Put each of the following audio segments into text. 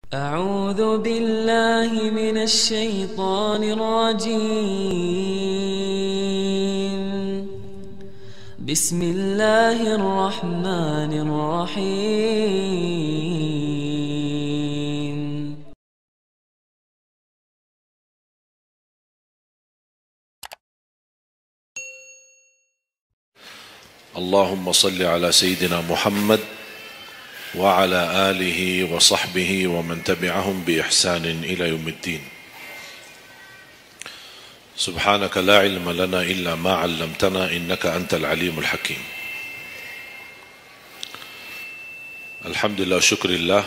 أعوذ بالله من الشيطان الرجيم. بسم الله الرحمن الرحيم. اللهم صل على سيدنا محمد وعلى آله وصحبه ومن تبعهم بإحسان إلى يوم الدين. سبحانك لا علم لنا إلا ما علمتنا إنك أنت العليم الحكيم. Alhamdulillah, syukurillah,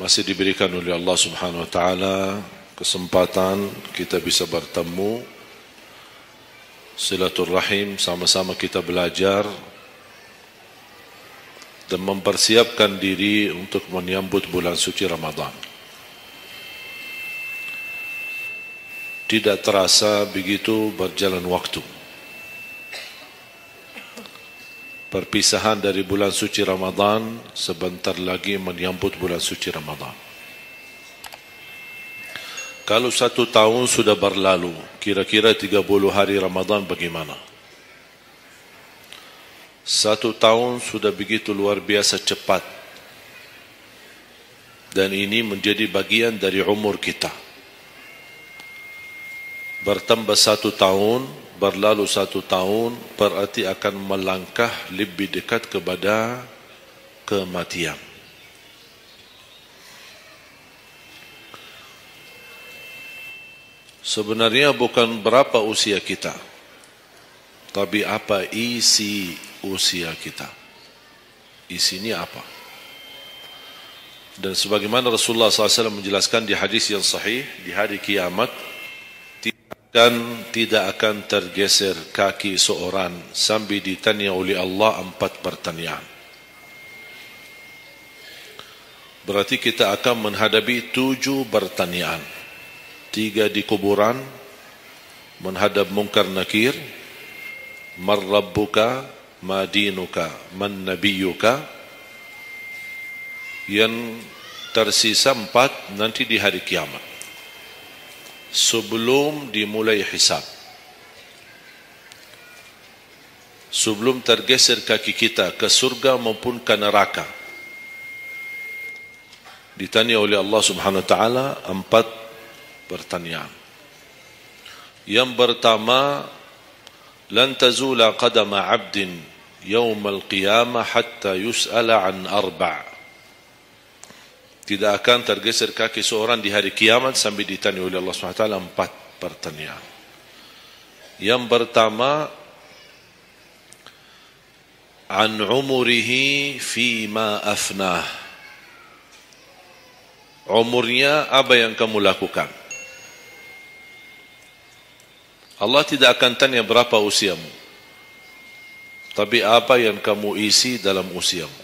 masih diberikan oleh Allah Subhanahu wa taala kesempatan kita bisa bertemu, silaturahim, sama-sama kita belajar dan mempersiapkan diri untuk menyambut bulan suci Ramadan. Tidak terasa begitu berjalan waktu. Perpisahan dari bulan suci Ramadan, sebentar lagi menyambut bulan suci Ramadan. Kalau 1 tahun sudah berlalu, kira-kira 30 hari Ramadan bagaimana? 1 tahun sudah begitu luar biasa cepat. Dan ini menjadi bagian dari umur kita. Bertambah 1 tahun, berlalu 1 tahun, berarti akan melangkah lebih dekat kepada kematian. Sebenarnya bukan berapa usia kita, tapi apa isi usia kita. Isinya apa? Dan sebagaimana Rasulullah SAW menjelaskan di hadis yang sahih, di hari kiamat tidak akan tergeser kaki seorang sambil ditanya oleh Allah 4 pertanyaan. Berarti kita akan menghadapi 7 pertanyaan. 3 di kuburan, menghadap munkar nakir, man rabbuka, ma dinuka, man nabiyuka. Yang tersisa 4 nanti di hari kiamat, sebelum dimulai hisab, sebelum tergeser kaki kita ke surga maupun ke neraka, ditanya oleh Allah Subhanahu wa taala 4 pertanyaan. Yang pertama, lan tazula qadama 'abdin yaumal qiyamah hatta yus'ala an 4. Tidak akan tergeser kaki seorang di hari kiamat sampai ditanya oleh Allah Subhanahu wa taala 4 pertanyaan. Yang pertama, an umurihi fima afnah. Umurnya apa yang kamu lakukan? Allah tidak akan tanya berapa usiamu, tapi apa yang kamu isi dalam usiamu.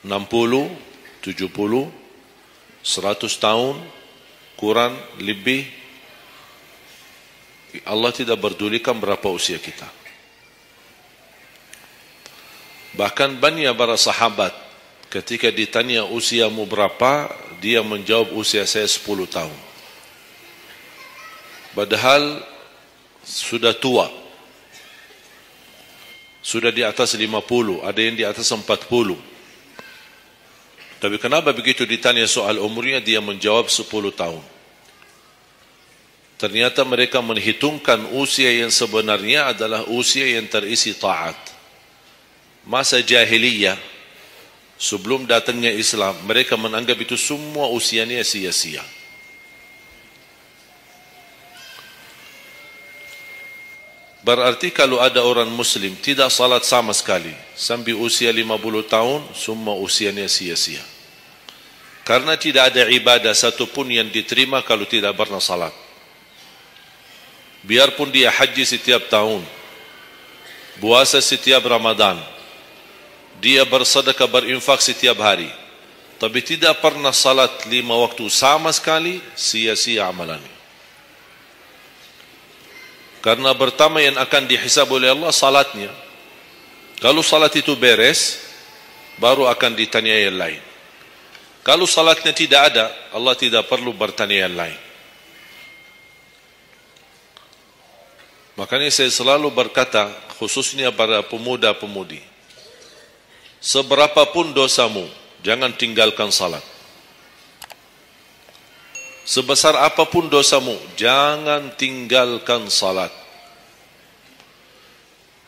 60, 70, 100 tahun, kurang, lebih, Allah tidak berdulikan berapa usia kita. Bahkan banyak para sahabat ketika ditanya usiamu berapa, dia menjawab usia saya 10 tahun. Padahal sudah tua, sudah di atas 50, ada yang di atas 40. Tapi kenapa begitu ditanya soal umurnya, dia menjawab 10 tahun. Ternyata mereka menghitungkan usia yang sebenarnya adalah usia yang terisi taat. Masa jahiliyah, sebelum datangnya Islam, mereka menganggap itu semua usianya sia-sia. Berarti kalau ada orang muslim tidak salat sama sekali sampai usia 50 tahun, semua usianya sia-sia. Karena tidak ada ibadah satupun yang diterima kalau tidak pernah salat. Biarpun dia haji setiap tahun, puasa setiap Ramadan, dia bersedekah, berinfak setiap hari, tapi tidak pernah salat 5 waktu sama sekali, sia-sia amalannya. Karena pertama yang akan dihisab oleh Allah salatnya. Kalau salat itu beres, baru akan ditanya yang lain. Kalau salatnya tidak ada, Allah tidak perlu bertanya yang lain. Makanya saya selalu berkata, khususnya pada pemuda-pemudi, seberapapun dosamu, jangan tinggalkan salat. Sebesar apapun dosamu, jangan tinggalkan salat.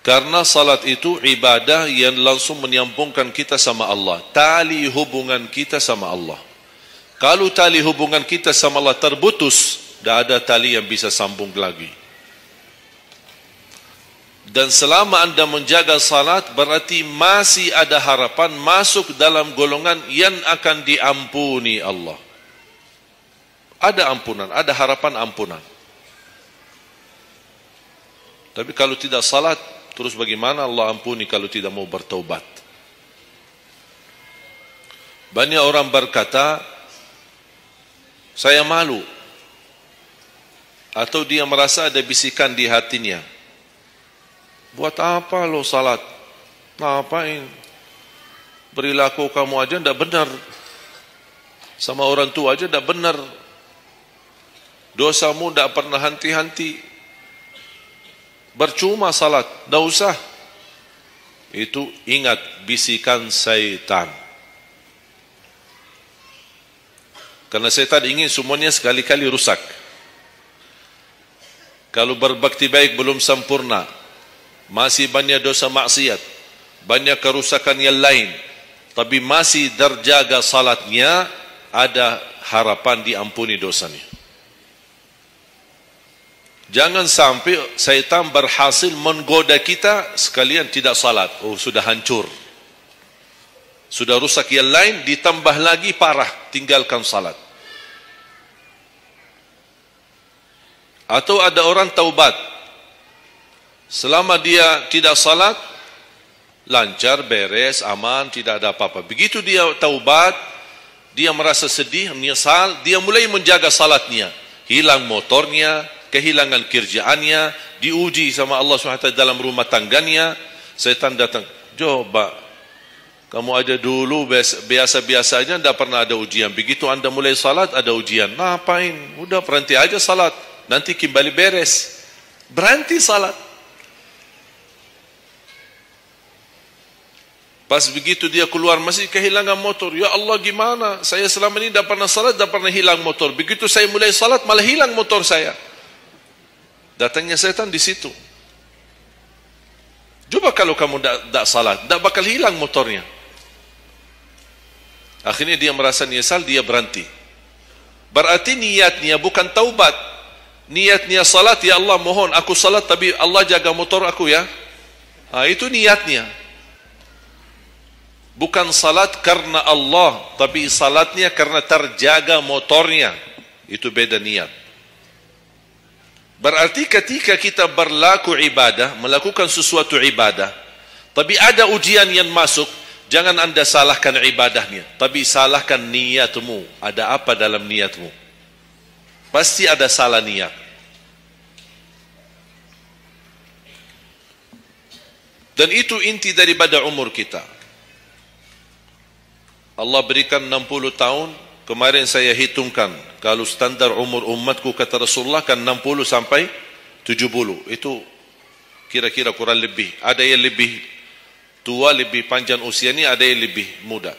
Karena salat itu ibadah yang langsung menyambungkan kita sama Allah. Tali hubungan kita sama Allah. Kalau tali hubungan kita sama Allah terputus, tidak ada tali yang bisa sambung lagi. Dan selama anda menjaga salat, berarti masih ada harapan masuk dalam golongan yang akan diampuni Allah. Ada ampunan, ada harapan ampunan. Tapi kalau tidak salat, terus bagaimana Allah ampuni kalau tidak mau bertaubat? Banyak orang berkata, saya malu. Atau dia merasa ada bisikan di hatinya. Buat apa lo salat? Ngapain? Perilaku kamu aja tidak benar. Sama orang tua aja tidak benar. Dosamu tidak pernah henti-henti. Bercuma salat, tidak usah. Itu ingat bisikan syaitan. Karena syaitan ingin semuanya sekali-kali rusak. Kalau berbakti baik belum sempurna, masih banyak dosa maksiat, banyak kerusakan yang lain, tapi masih terjaga salatnya, ada harapan diampuni dosanya. Jangan sampai syaitan berhasil menggoda kita sekalian tidak salat. Oh, sudah hancur. Sudah rusak yang lain, ditambah lagi parah, tinggalkan salat. Atau ada orang taubat. Selama dia tidak salat, lancar, beres, aman, tidak ada apa-apa. Begitu dia taubat, dia merasa sedih, menyesal, dia mulai menjaga salatnya. Hilang motornya, kehilangan kerjaannya, diuji sama Allah SWT dalam rumah tangganya. Syaitan datang, coba kamu aja dulu biasa-biasa aja, tidak pernah ada ujian. Begitu anda mulai salat, ada ujian. Ngapain? Udah berhenti aja salat, nanti kembali beres. Berhenti salat. Pas begitu dia keluar masih kehilangan motor. Ya Allah, gimana? Saya selama ini tidak pernah salat, tidak pernah hilang motor. Begitu saya mulai salat, malah hilang motor saya. Datangnya setan di situ. Coba kalau kamu tidak salat, tidak bakal hilang motornya. Akhirnya dia merasa nyesal, dia berhenti. Berarti niatnya bukan taubat. Niatnya salat, ya Allah mohon aku salat tapi Allah jaga motor aku ya. Itu niatnya. Bukan salat karena Allah, tapi salatnya karena terjaga motornya. Itu beda niat. Berarti ketika kita berlaku ibadah, melakukan sesuatu ibadah, tapi ada ujian yang masuk, jangan anda salahkan ibadahnya, tapi salahkan niatmu. Ada apa dalam niatmu? Pasti ada salah niat. Dan itu inti daripada umur kita. Allah berikan 60 tahun. Kemarin saya hitungkan, kalau standar umur umatku kata Rasulullah kan 60 sampai 70. Itu kira-kira kurang lebih. Ada yang lebih tua, lebih panjang usianya, ada yang lebih muda.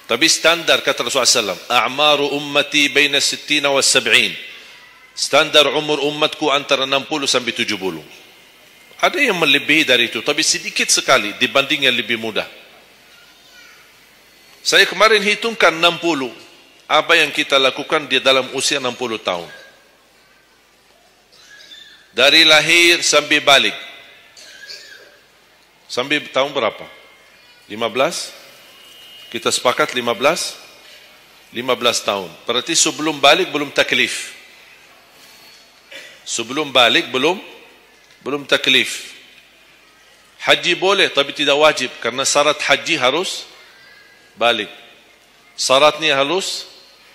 Tapi standar kata Rasulullah SAW, a'maru ummati baina 60 wa 70. Standar umur umatku antara 60 sampai 70. Ada yang melebihi dari itu, tapi sedikit sekali dibanding yang lebih muda. Saya kemarin hitungkan 60. Apa yang kita lakukan di dalam usia 60 tahun. Dari lahir sampai balik. Sampai tahun berapa? 15? Kita sepakat 15? 15 tahun. Berarti sebelum balik belum taklif. Sebelum balik belum taklif. Haji boleh tapi tidak wajib. Karena syarat haji harus balik. Syaratnya harus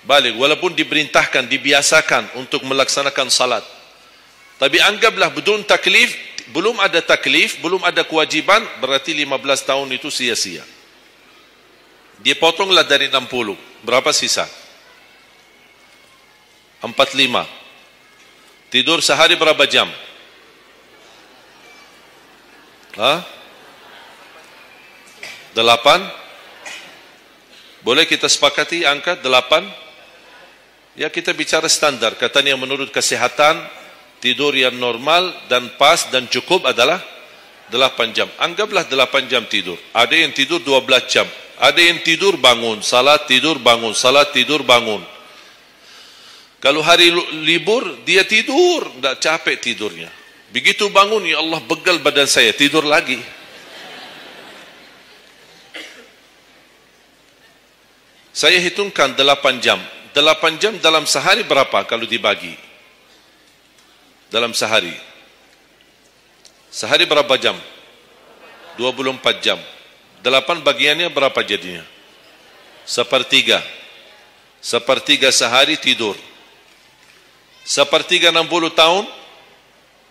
balik. Walaupun diperintahkan, dibiasakan untuk melaksanakan salat. Tapi anggaplah bedun taklif, belum ada taklif, belum ada kewajiban, berarti 15 tahun itu sia-sia. Dia potonglah dari 60. Berapa sisa? 45. Tidur sehari berapa jam? Hah? 8? Boleh kita sepakati angka 8? Ya, kita bicara standar. Katanya menurut kesehatan, tidur yang normal dan pas dan cukup adalah 8 jam. Anggaplah 8 jam tidur. Ada yang tidur 12 jam. Ada yang tidur bangun, salat tidur bangun, salat tidur bangun. Kalau hari libur, dia tidur, tak capek tidurnya. Begitu bangun, ya Allah begal badan saya, tidur lagi. Saya hitungkan 8 jam. 8 jam dalam sehari berapa kalau dibagi? Dalam sehari. Sehari berapa jam? 24 jam. 8 bagiannya berapa jadinya? 1/3. 1/3 sehari tidur. 1/3 60 tahun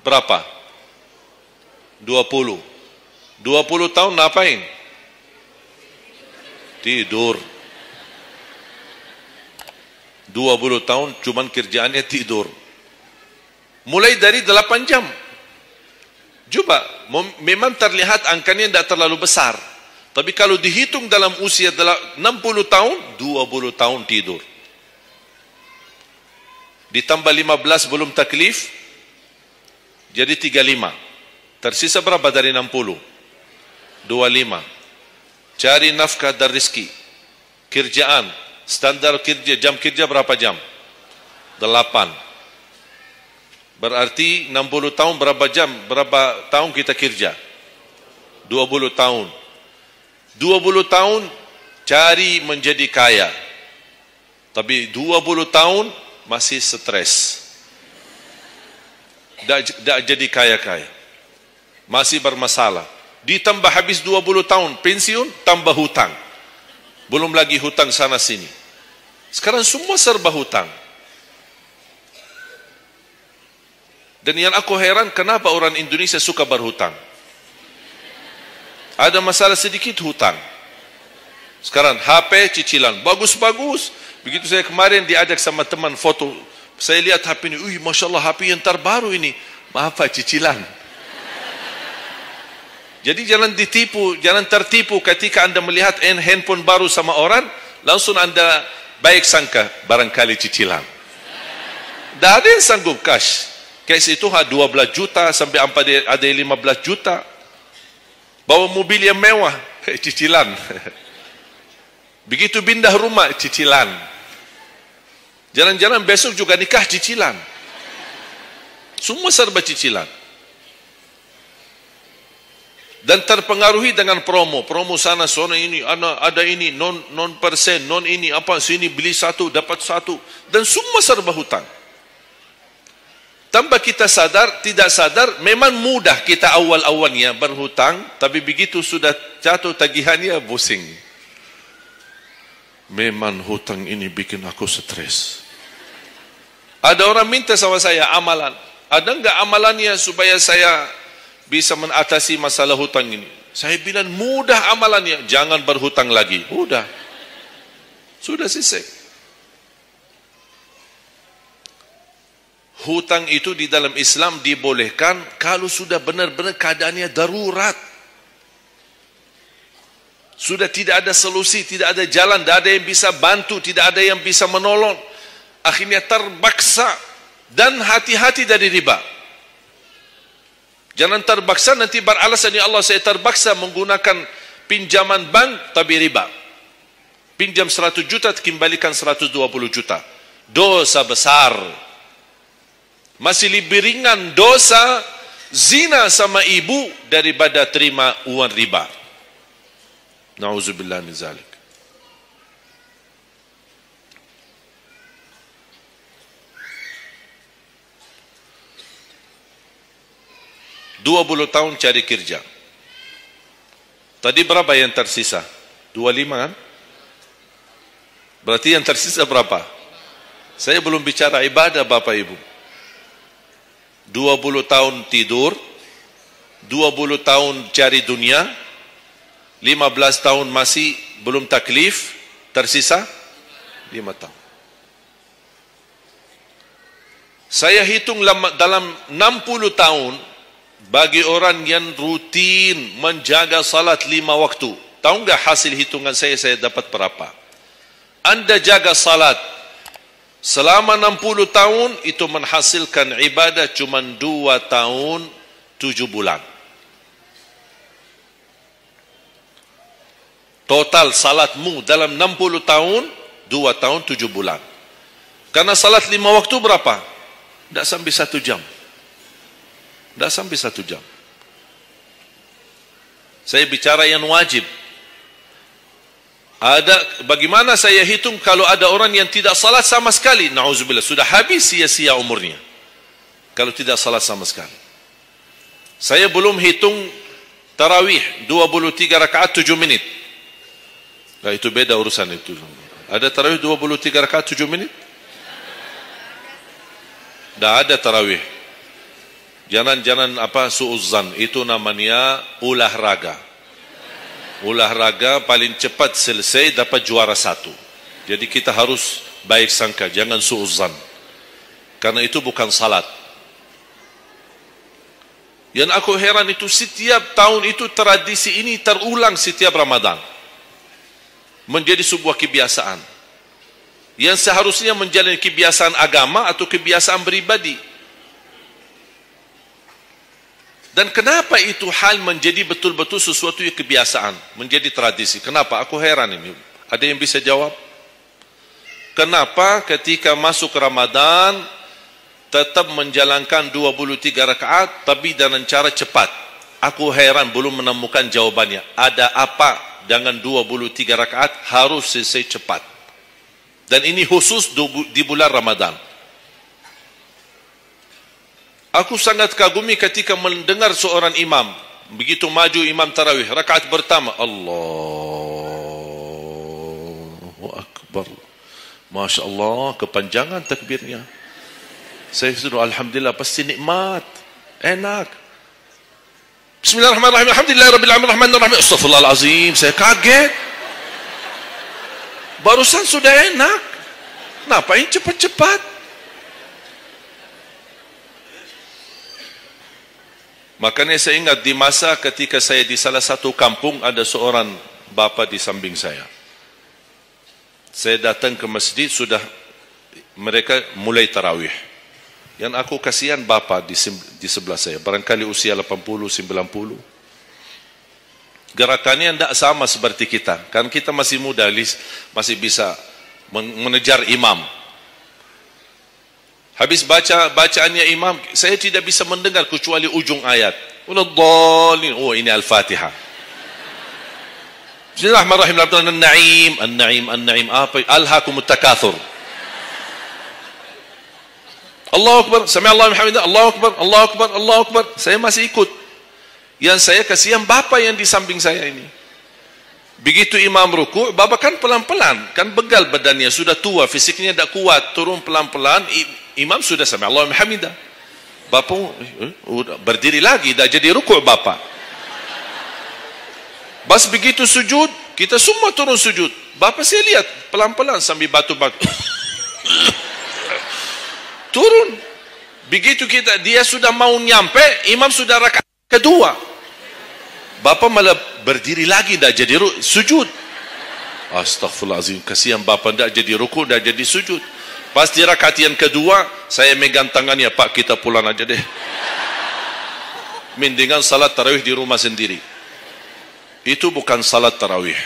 berapa? 20. 20 tahun ngapain? Tidur. 20 tahun cuman kerjaannya tidur. Mulai dari 8 jam. Coba, memang terlihat angkanya tidak terlalu besar. Tapi kalau dihitung dalam usia 60 tahun, 20 tahun tidur. Ditambah 15 belum taklif, jadi 35. Tersisa berapa dari 60? 25. Cari nafkah dan rezeki. Kerjaan, standar kerja, jam kerja berapa jam? 8. Berarti 60 tahun berapa jam? Berapa tahun kita kerja? 20 tahun. 20 tahun cari menjadi kaya. Tapi 20 tahun masih stres. Tak jadi kaya-kaya. Masih bermasalah. Ditambah habis 20 tahun pensiun, tambah hutang. Belum lagi hutang sana sini. Sekarang semua serba hutang. Dan yang aku heran, kenapa orang Indonesia suka berhutang? Ada masalah sedikit hutang. Sekarang HP cicilan bagus-bagus. Begitu saya kemarin diajak sama teman foto, saya lihat HP ini, Masya Allah HP yang terbaru ini. Maaf Pak, cicilan. Jadi jangan ditipu, jangan tertipu ketika Anda melihat handphone baru sama orang, langsung Anda baik sangka barangkali cicilan. Tak ada yang sanggup cash. Cash itu 12 juta sampai ada 15 juta. Bawa mobil yang mewah, cicilan. Begitu pindah rumah, cicilan. Jalan-jalan besok juga nikah, cicilan. Semua serba cicilan. Dan terpengaruhi dengan promo. Promo sana, ini, ada ini, non persen, non ini, apa, sini beli satu, dapat satu. Dan semua serba hutang. Tanpa kita sadar, tidak sadar, memang mudah kita awal-awalnya berhutang, tapi begitu sudah jatuh tagihannya, pusing. Memang hutang ini bikin aku stres. Ada orang minta sama saya amalan. Ada enggak amalannya supaya saya bisa mengatasi masalah hutang ini? Saya bilang mudah amalannya, jangan berhutang lagi. Mudah. Sudah selesai. Hutang itu di dalam Islam dibolehkan kalau sudah benar-benar keadaannya darurat. Sudah tidak ada solusi, tidak ada jalan, tidak ada yang bisa bantu, tidak ada yang bisa menolong. Akhirnya terpaksa, dan hati-hati dari riba. Jangan terpaksa nanti beralasan, ya Allah saya terpaksa menggunakan pinjaman bank tapi riba. Pinjam 100 juta, kembalikan 120 juta. Dosa besar. Masih lebih ringan dosa zina sama ibu daripada terima uang riba. Na'udzubillah min zalik. Dua 20 tahun cari kerja. Tadi berapa yang tersisa? 25 kan? Berarti yang tersisa berapa? Saya belum bicara ibadah Bapak Ibu. 20 tahun tidur, 20 tahun cari dunia, 15 tahun masih belum taklif, tersisa 5 tahun. Saya hitung dalam 60 tahun, bagi orang yang rutin menjaga salat 5 waktu, tahu enggak hasil hitungan saya dapat berapa? Anda jaga salat selama 60 tahun, itu menghasilkan ibadah cuma 2 tahun 7 bulan. Total salatmu dalam 60 tahun 2 tahun 7 bulan. Karena salat 5 waktu berapa? Tidak sampai 1 jam. Tidak sampai 1 jam. Saya bicara yang wajib. Bagaimana saya hitung kalau ada orang yang tidak salat sama sekali? Na'udzubillah, sudah habis sia-sia umurnya kalau tidak salat sama sekali. Saya belum hitung tarawih 23 rakaat 7 menit. Nah, itu beda urusan itu. Ada tarawih 23 rakaat 7 menit? Tidak ada tarawih. Jangan su'uzzan. Itu namanya olahraga. Olahraga paling cepat selesai dapat juara 1. Jadi kita harus baik sangka, jangan su'uzzan. Karena itu bukan salat. Yang aku heran itu setiap tahun itu tradisi ini terulang setiap Ramadan. Menjadi sebuah kebiasaan. Yang seharusnya menjalani kebiasaan agama atau kebiasaan beribadi. Dan kenapa itu hal menjadi betul-betul sesuatu yang kebiasaan, menjadi tradisi? Kenapa? Aku heran ini. Ada yang bisa jawab? Kenapa ketika masuk Ramadan tetap menjalankan 23 rakaat tapi dengan cara cepat? Aku heran belum menemukan jawabannya. Ada apa dengan 23 rakaat harus selesai cepat? Dan ini khusus di bulan Ramadan. Aku sangat kagumi ketika mendengar seorang imam, begitu maju imam tarawih, rakaat pertama, Allahu Akbar. Masya Allah, kepanjangan takbirnya. Saya suruh, Alhamdulillah, pasti nikmat, enak. Bismillahirrahmanirrahim, Alhamdulillah, Rabbil Alamin, Rahmanirrahim. Astaghfirullahalazim, saya kaget. Barusan sudah enak. Kenapa ini cepat-cepat? Makanya saya ingat di masa ketika saya di salah satu kampung, ada seorang bapa di samping saya. Saya datang ke masjid, sudah mereka mulai tarawih. Yang aku kasihan bapa di sebelah saya, barangkali usia 80, 90. Gerakannya tidak sama seperti kita. Kan kita masih muda, masih bisa mengejar imam. Habis bacaannya imam, saya tidak bisa mendengar kecuali ujung ayat. Oh, ini Al-Fatihah. Bismillahirrahmanirrahim. An-Na'im. Apa? Alhaakumut takatsur. Allahu Akbar. Sami'allahu liman hamidah. Allahu Akbar. Allahu Akbar. Allahu Akbar. Saya masih ikut. Yang saya kasihan bapa yang di samping saya ini. Begitu imam ruku', bapa kan pelan-pelan, kan begal badannya, sudah tua, fisiknya tidak kuat, turun pelan-pelan. Imam sudah sami'allahu liman hamidah. Bapa berdiri lagi, dah jadi rukuk bapa. Bas begitu sujud, kita semua turun sujud. Bapa saya lihat pelan-pelan sambil batu-batu. Turun. Begitu dia sudah mau nyampe, imam sudah rakaat kedua. Bapa malah berdiri lagi, dah jadi sujud. Astaghfirullahalazim, kasihan bapa, dah jadi rukuk, dah jadi sujud. Pas di rakaat yang kedua, saya megang tangannya, Pak, kita pulang aja deh. Mendingan salat tarawih di rumah sendiri. Itu bukan salat tarawih.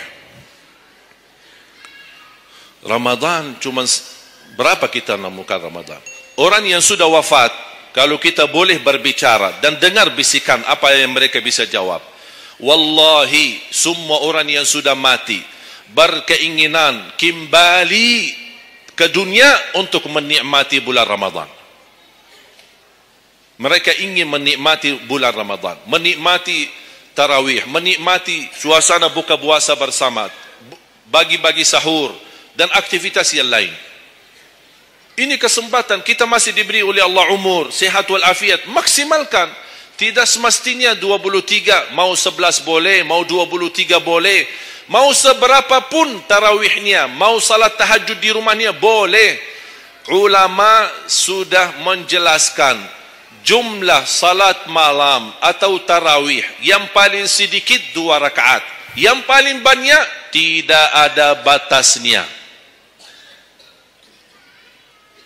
Ramadan cuma berapa kita menemukan Ramadan? Orang yang sudah wafat, kalau kita boleh berbicara dan dengar bisikan, apa yang mereka bisa jawab? Wallahi, semua orang yang sudah mati berkeinginan kembali ke dunia untuk menikmati bulan Ramadan. Mereka ingin menikmati bulan Ramadan, menikmati tarawih, menikmati suasana buka puasa bersama, bagi-bagi sahur dan aktivitas yang lain. Ini kesempatan, kita masih diberi oleh Allah umur, sehat walafiat, maksimalkan. Tidak semestinya 23, mau 11 boleh, mau 23 boleh. Mau seberapapun tarawihnya, mau salat tahajud di rumahnya, boleh. Ulama sudah menjelaskan jumlah salat malam atau tarawih yang paling sedikit 2 rakaat, yang paling banyak tidak ada batasnya.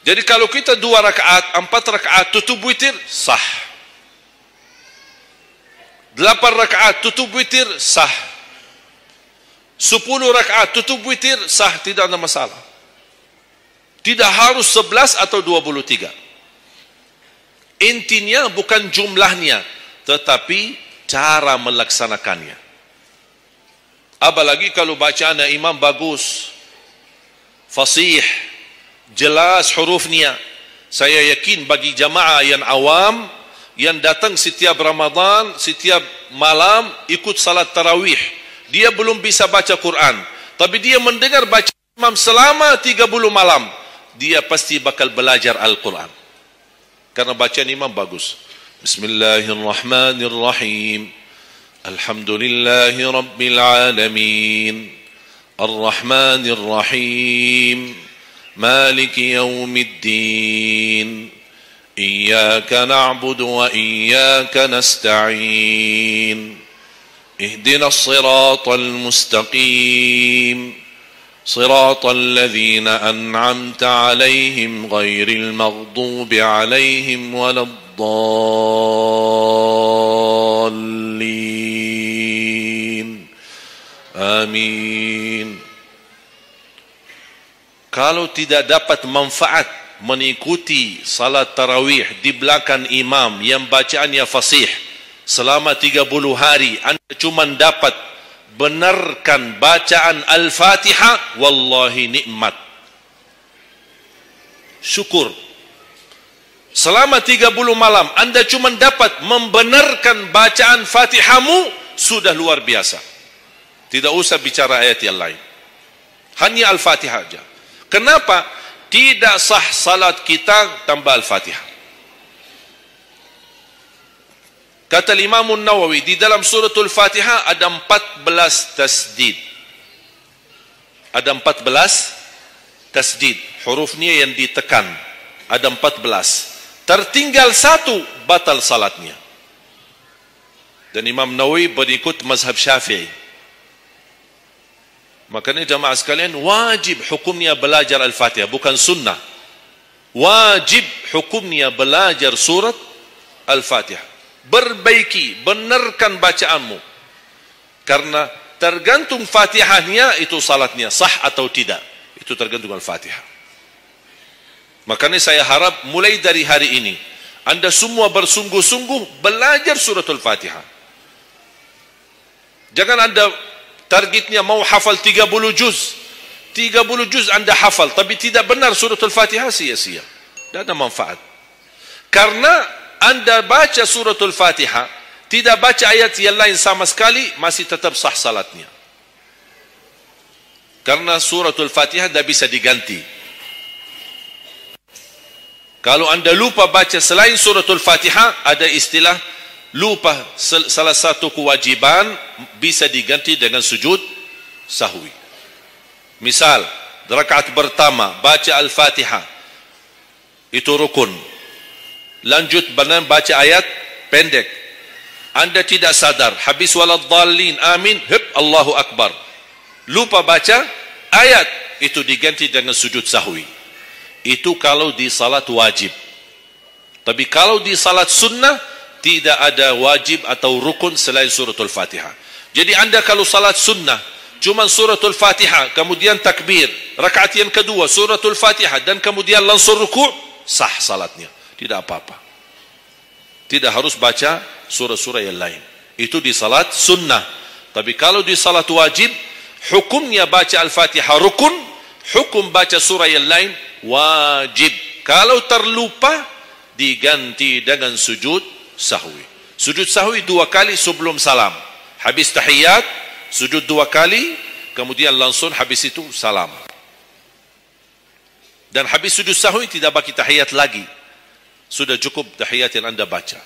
Jadi kalau kita 2 rakaat, 4 rakaat tutup witir, sah. 8 rakaat tutup witir, sah. 10 rakaat tutup witir, sah, tidak ada masalah. Tidak harus 11 atau 23. Intinya bukan jumlahnya, tetapi cara melaksanakannya. Apalagi kalau bacaan imam bagus, fasih, jelas hurufnya. Saya yakin bagi jamaah yang awam, yang datang setiap Ramadan, setiap malam ikut salat tarawih, dia belum bisa baca Quran, tapi dia mendengar baca imam selama 30 malam, dia pasti bakal belajar Al-Quran karena bacaan imam bagus. Bismillahirrahmanirrahim. Alhamdulillahi Rabbil Alamin. Ar-Rahmanir-Rahim. Maliki Yawmiddin. Iyyaka na'budu wa iyyaka nasta'in. Ihdinas siratal mustaqim. Siratal ladzina an'amta 'alaihim ghairil maghdubi 'alaihim waladdallin. Amin. Kalau tidak dapat manfaat mengikuti salat tarawih di belakang imam yang bacaannya fasih selama 30 hari, anda cuma dapat benarkan bacaan Al-Fatihah, wallahi nikmat. Syukur. Selama 30 malam anda cuma dapat membenarkan bacaan Fatihahmu, sudah luar biasa. Tidak usah bicara ayat yang lain, hanya Al-Fatihah saja. Kenapa? Tidak sah salat kita tanpa Al-Fatihah. Kata Imam Nawawi, di dalam suratul Fatihah ada 14 tasdid. Ada 14 tasdid, hurufnya yang ditekan. Ada 14. Tertinggal 1, batal salatnya. Dan Imam Nawawi berikut mazhab Syafi'i. Makanya jamaah sekalian, wajib hukumnya belajar Al-Fatihah, bukan sunnah. Wajib hukumnya belajar surat Al-Fatihah. Perbaiki, benarkan bacaanmu. Karena tergantung Fatihahnya itu salatnya sah atau tidak. Itu tergantung Al-Fatihah. Makanya saya harap mulai dari hari ini anda semua bersungguh-sungguh belajar suratul Fatihah. Jangan anda targetnya mau hafal 30 juz. 30 juz anda hafal, tapi tidak benar suratul Fatihah, sia-sia. Tidak ada manfaat. Karena anda baca suratul Fatihah, tidak baca ayat yang lain sama sekali, masih tetap sah salatnya. Karena suratul Fatihah tidak bisa diganti. Kalau anda lupa baca selain suratul Fatihah, ada istilah lupa salah satu kewajiban bisa diganti dengan sujud sahwi. Misal, rakaat pertama baca Al-Fatihah, itu rukun. Lanjut baca ayat pendek. Anda tidak sadar, habis waladdallin, amin, Allahu Akbar. Lupa baca ayat, itu diganti dengan sujud sahwi. Itu kalau di salat wajib. Tapi kalau di salat sunnah, tidak ada wajib atau rukun selain suratul Fatihah. Jadi anda kalau salat sunnah cuma suratul Fatihah, kemudian takbir, rakaat yang kedua suratul Fatihah, dan kemudian langsung ruku', sah salatnya, tidak apa-apa. Tidak harus baca surah-surah yang lain. Itu di salat sunnah. Tapi kalau di salat wajib, hukumnya baca Al-Fatihah rukun, hukum baca surah yang lain wajib. Kalau terlupa, diganti dengan sujud sahwi. Sujud sahwi 2 kali sebelum salam. Habis tahiyat, sujud 2 kali, kemudian langsung habis itu salam. Dan habis sujud sahwi tidak bagi tahiyat lagi. Sudah cukup tahiyat yang anda baca.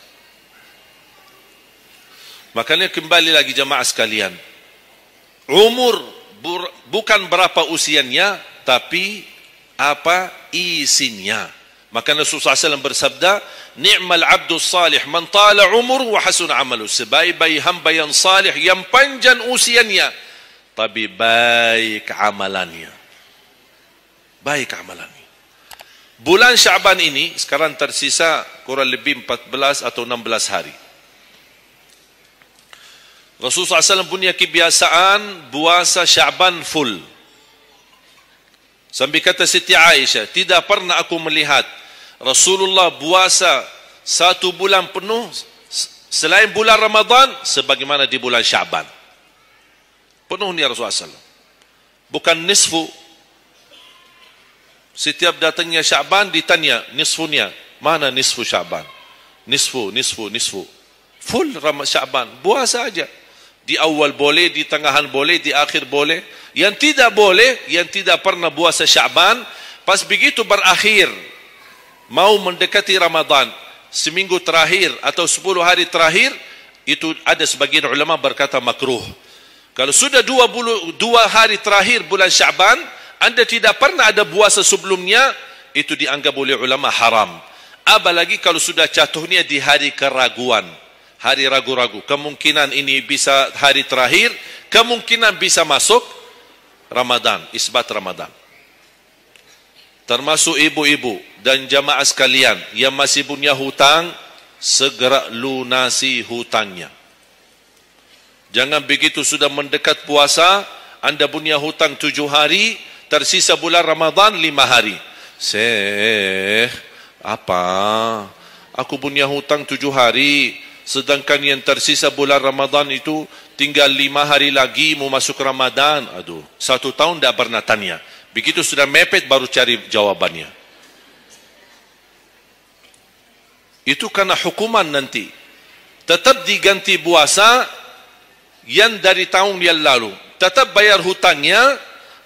Makanya kembali lagi jamaah sekalian, Umur bukan berapa usianya, tapi apa isinya. Maka Rasulullah SAW bersabda, ni'mal abdus salih man tala umur wa hasun amalu. Sebaik-baik hamba yang salih, yang panjang usianya, tapi baik amalannya. Baik amalannya. Bulan Syaban ini sekarang tersisa kurang lebih 14 atau 16 hari. Rasulullah SAW punya kebiasaan puasa Syaban full. Sampai kata Siti Aisyah, tidak pernah aku melihat Rasulullah puasa 1 bulan penuh selain bulan Ramadan sebagaimana di bulan Syaban. Penuhnya Rasulullah SAW. Bukan nisfu. Setiap datangnya Syaban ditanya nisfunya. Mana nisfu Syaban? Nisfu. Full Syaban. Puasa saja. Di awal boleh, di tengahan boleh, di akhir boleh. Yang tidak boleh, yang tidak pernah puasa Syaban, pas begitu berakhir, mau mendekati Ramadan, seminggu terakhir atau 10 hari terakhir, itu ada sebagian ulama berkata makruh. Kalau sudah 2 hari terakhir bulan Syaban, anda tidak pernah ada puasa sebelumnya, itu dianggap oleh ulama haram. Apalagi kalau sudah jatuhnya di hari keraguan, hari ragu-ragu, kemungkinan ini bisa hari terakhir, kemungkinan bisa masuk Ramadan, isbat Ramadan. Termasuk ibu-ibu dan jamaah sekalian yang masih punya hutang, segera lunasi hutangnya. Jangan begitu sudah mendekat puasa, anda punya hutang 7 hari, tersisa bulan Ramadan 5 hari. Apa? Aku punya hutang 7 hari, sedangkan yang tersisa bulan Ramadan itu tinggal 5 hari lagi mau masuk Ramadan. Aduh, 1 tahun tidak pernah tanya. Begitu sudah mepet baru cari jawabannya. Itu karena hukuman nanti. Tetap diganti puasa yang dari tahun yang lalu. Tetap bayar hutangnya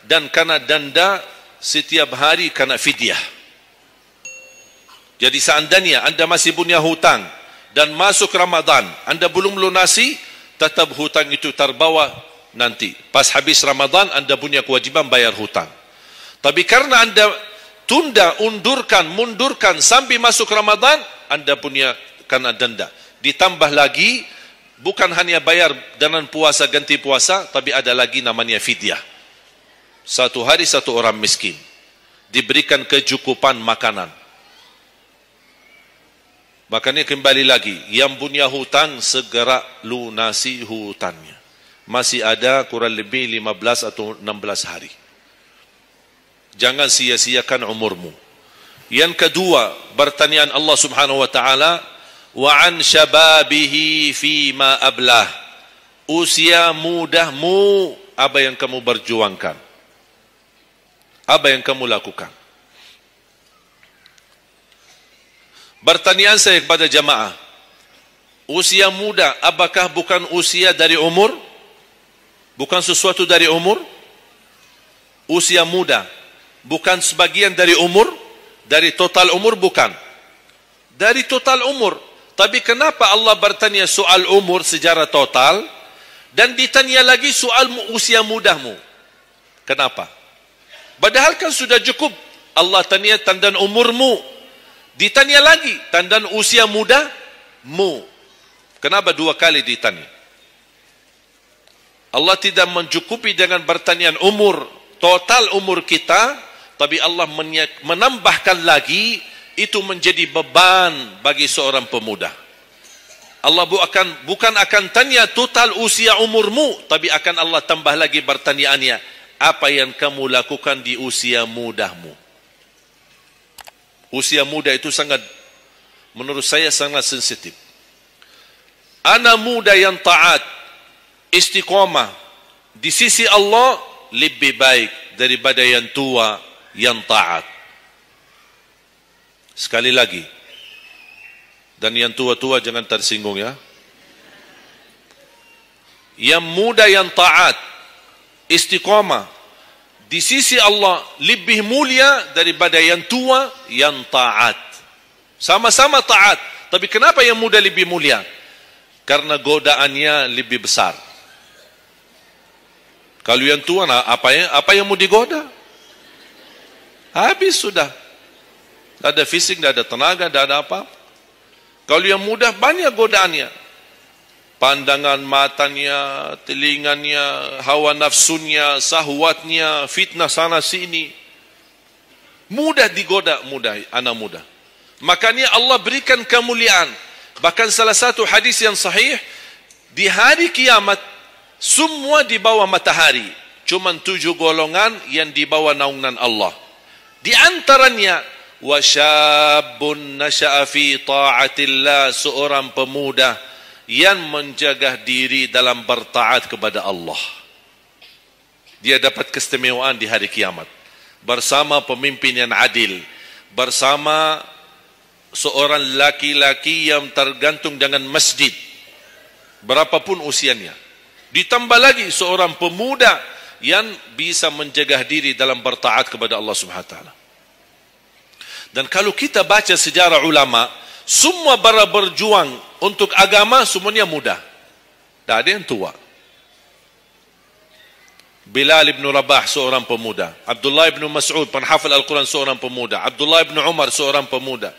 dan kena denda setiap hari kena fidyah. Jadi seandainya anda masih punya hutang dan masuk Ramadan, anda belum lunasi, tetap hutang itu terbawa nanti. Pas habis Ramadan, anda punya kewajiban bayar hutang. Tapi karena anda tunda, mundurkan sampai masuk Ramadan, anda punya kena denda. Ditambah lagi, bukan hanya bayar dengan puasa ganti puasa, tapi ada lagi namanya fidyah. 1 hari 1 orang miskin. Diberikan kecukupan makanan. Makanya kembali lagi, yang punya hutang segera lunasi hutangnya. Masih ada kurang lebih 15 atau 16 hari. Jangan sia-siakan umurmu. Yang kedua, pertanyaan Allah Subhanahu wa taala, wa an syababihi fima ablah. Usia mudahmu, apa yang kamu berjuangkan? Apa yang kamu lakukan? Pertanyaan saya kepada jamaah, usia muda apakah bukan usia dari umur? Bukan sesuatu dari umur? Usia muda bukan sebagian dari umur? Dari total umur bukan? Dari total umur. Tapi kenapa Allah bertanya soal umur secara total dan ditanya lagi soal usia mudahmu? Kenapa? Padahal kan sudah cukup Allah tanya tentang umurmu, ditanya lagi tentang usia mudamu. Kenapa 2 kali ditanya? Allah tidak mencukupi dengan pertanyaan umur, total umur kita, tapi Allah menambahkan lagi, itu menjadi beban bagi seorang pemuda. Allah bukan akan tanya total usia umurmu, tapi akan Allah tambah lagi pertanyaannya, apa yang kamu lakukan di usia mudahmu? Usia muda itu menurut saya sangat sensitif. Anak muda yang taat, istiqamah di sisi Allah lebih baik daripada yang tua yang taat. Sekali lagi, dan yang tua-tua jangan tersinggung ya. Yang muda yang taat, istiqamah di sisi Allah lebih mulia daripada yang tua yang taat. Sama-sama taat, tapi kenapa yang muda lebih mulia? Karena godaannya lebih besar. Kalau yang tua, apa yang mau digoda? Habis sudah. Tak ada fisik, tak ada tenaga, tak ada apa. Kalau yang muda, banyak godaannya. Pandangan matanya, telinganya, hawa nafsunya, sahwatnya, fitnah sana sini. Mudah digoda, anak muda. Makanya Allah berikan kemuliaan. Bahkan salah satu hadis yang sahih, di hari kiamat, semua di bawah matahari. Cuma 7 golongan yang di bawah naungan Allah. Di antaranya, wasyabun nasya'a fi ta'atillah, seorang pemuda yang menjaga diri dalam bertaat kepada Allah. Dia dapat keistimewaan di hari kiamat. Bersama pemimpin yang adil. Bersama seorang laki-laki yang tergantung dengan masjid. Berapapun usianya. Ditambah lagi seorang pemuda yang bisa menjaga diri dalam bertaat kepada Allah Subhanahu wa taala. Dan kalau kita baca sejarah ulama, semua para berjuang untuk agama semuanya muda. Tak ada yang tua. Bilal ibn Rabah seorang pemuda. Abdullah ibn Mas'ud penghafal Al-Quran seorang pemuda. Abdullah ibn Umar seorang pemuda.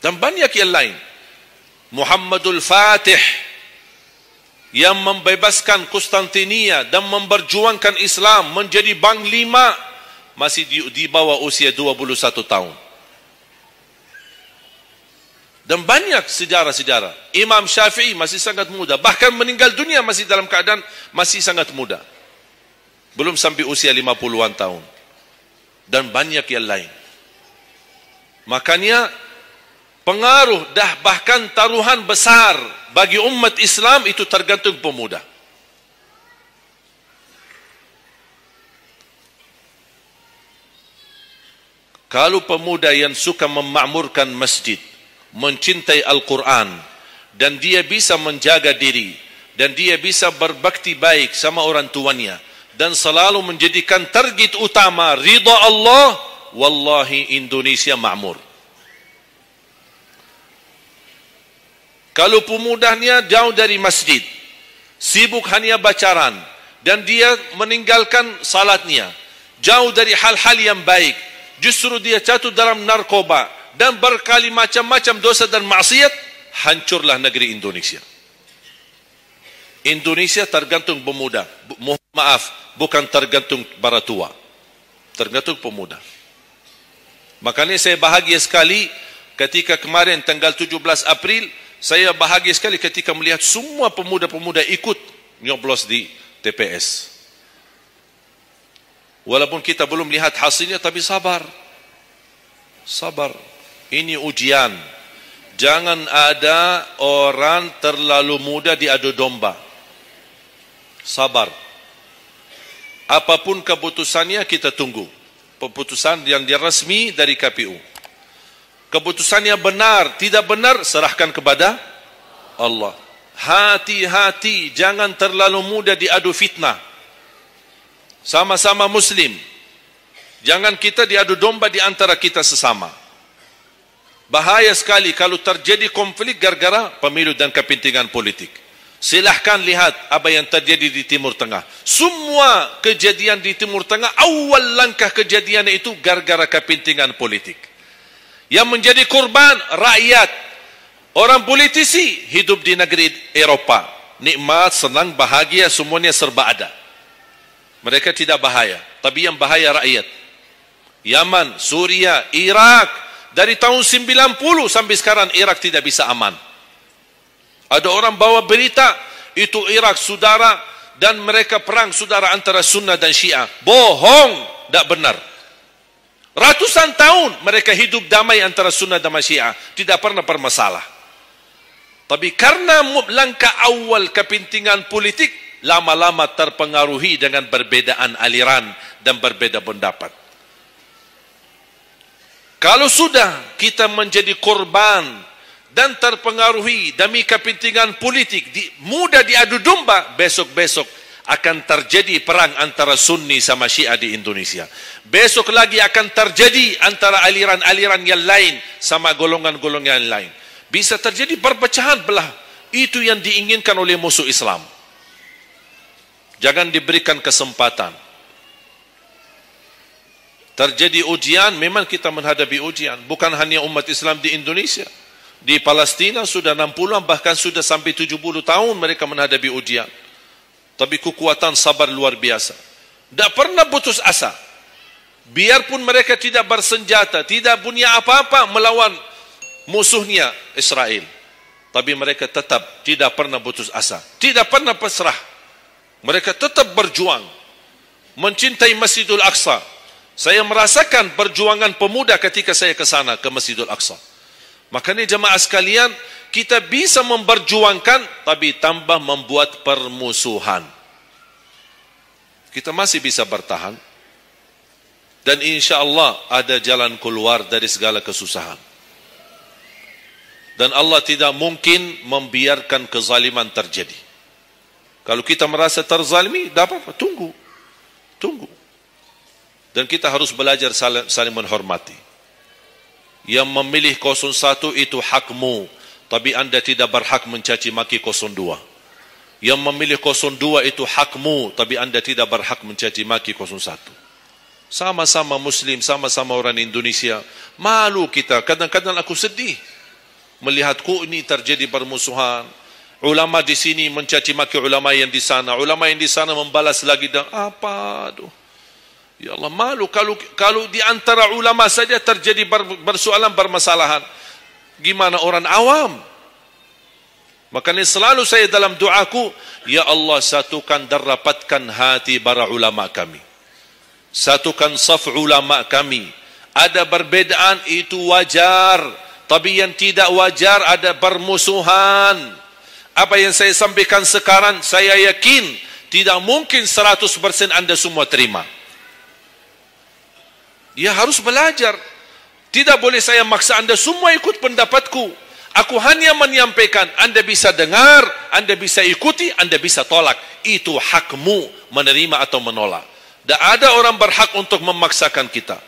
Dan banyak yang lain. Muhammadul Fatih yang membebaskan Konstantinia dan memperjuangkan Islam menjadi panglima masih di bawah usia 21 tahun. Dan banyak sejarah-sejarah. Imam Syafi'i masih sangat muda. Bahkan meninggal dunia masih dalam keadaan masih sangat muda. Belum sampai usia 50-an tahun. Dan banyak yang lain. Makanya pengaruh bahkan taruhan besar bagi umat Islam itu tergantung pemuda. Kalau pemuda yang suka memakmurkan masjid, mencintai Al-Quran, dan dia bisa menjaga diri, dan dia bisa berbakti baik sama orang tuanya, dan selalu menjadikan target utama ridha Allah, wallahi Indonesia makmur. Kalau pemudanya jauh dari masjid, sibuk hanya bacaran, dan dia meninggalkan salatnya, jauh dari hal-hal yang baik, justru dia jatuh dalam narkoba, dan berkali macam-macam dosa dan maksiat, hancurlah negeri Indonesia. Indonesia tergantung pemuda. Maaf, bukan tergantung para tua. Tergantung pemuda. Makanya saya bahagia sekali ketika kemarin tanggal 17 April, saya bahagia sekali ketika melihat semua pemuda-pemuda ikut nyoblos di TPS. Walaupun kita belum lihat hasilnya, tapi sabar. Sabar. Ini ujian. Jangan ada orang terlalu muda diadu domba. Sabar. Apapun keputusannya kita tunggu. Keputusan yang resmi dari KPU. Keputusannya benar, tidak benar, serahkan kepada Allah. Hati-hati, jangan terlalu muda diadu fitnah. Sama-sama Muslim. Jangan kita diadu domba di antara kita sesama. Bahaya sekali kalau terjadi konflik gara-gara pemilu dan kepentingan politik. Silahkan lihat apa yang terjadi di Timur Tengah. Semua kejadian di Timur Tengah, awal langkah kejadian itu gara-gara kepentingan politik. Yang menjadi korban rakyat. Orang politisi hidup di negeri Eropa. Nikmat, senang, bahagia, semuanya serba ada. Mereka tidak bahaya. Tapi yang bahaya rakyat. Yaman, Suria, Irak. Dari tahun 90 sampai sekarang Irak tidak bisa aman. Ada orang bawa berita, itu Irak saudara, dan mereka perang saudara antara Sunnah dan Syiah. Bohong, tak benar. Ratusan tahun mereka hidup damai antara Sunnah dan Syiah. Tidak pernah bermasalah. Tapi karena langkah awal kepentingan politik, lama-lama terpengaruhi dengan perbedaan aliran dan berbeda pendapat. Kalau sudah kita menjadi korban dan terpengaruhi demi kepentingan politik, mudah diadu domba, besok-besok akan terjadi perang antara Sunni sama Syiah di Indonesia. Besok lagi akan terjadi antara aliran-aliran yang lain sama golongan-golongan yang lain. Bisa terjadi perpecahan belah. Itu yang diinginkan oleh musuh Islam. Jangan diberikan kesempatan. Terjadi ujian, memang kita menghadapi ujian. Bukan hanya umat Islam di Indonesia. Di Palestina sudah 60, bahkan sudah sampai 70 tahun mereka menghadapi ujian. Tapi kekuatan sabar luar biasa. Tak pernah putus asa. Biarpun mereka tidak bersenjata, tidak punya apa-apa melawan musuhnya Israel. Tapi mereka tetap tidak pernah putus asa. Tidak pernah pasrah. Mereka tetap berjuang. Mencintai Masjidul Aqsa. Saya merasakan perjuangan pemuda ketika saya ke sana, ke Masjidul Aqsa. Makanya jemaah sekalian, kita bisa memperjuangkan, tapi tambah membuat permusuhan. Kita masih bisa bertahan. Dan insya Allah ada jalan keluar dari segala kesusahan. Dan Allah tidak mungkin membiarkan kezaliman terjadi. Kalau kita merasa terzalimi, tak apa-apa, tunggu. Dan kita harus belajar saling menghormati. Yang memilih 01 itu hakmu, tapi anda tidak berhak mencaci maki 02. Yang memilih 02 itu hakmu, tapi anda tidak berhak mencaci maki 01. Sama-sama Muslim, sama-sama orang Indonesia. Malu kita, kadang-kadang aku sedih melihatku ini terjadi permusuhan. Ulama di sini mencaci maki ulama yang di sana, ulama yang di sana membalas lagi dan apa tu? Ya Allah, malu kalau di antara ulama saja terjadi persoalan permasalahan. Gimana orang awam? Makanya selalu saya dalam doaku, ya Allah satukan dan rapatkan hati para ulama kami. Satukan saf ulama kami. Ada perbedaan itu wajar, tapi yang tidak wajar ada permusuhan. Apa yang saya sampaikan sekarang, saya yakin tidak mungkin 100% anda semua terima. Dia harus belajar. Tidak boleh saya maksa anda semua ikut pendapatku. Aku hanya menyampaikan, anda bisa dengar, anda bisa ikuti, anda bisa tolak. Itu hakmu menerima atau menolak. Tak ada orang berhak untuk memaksakan kita.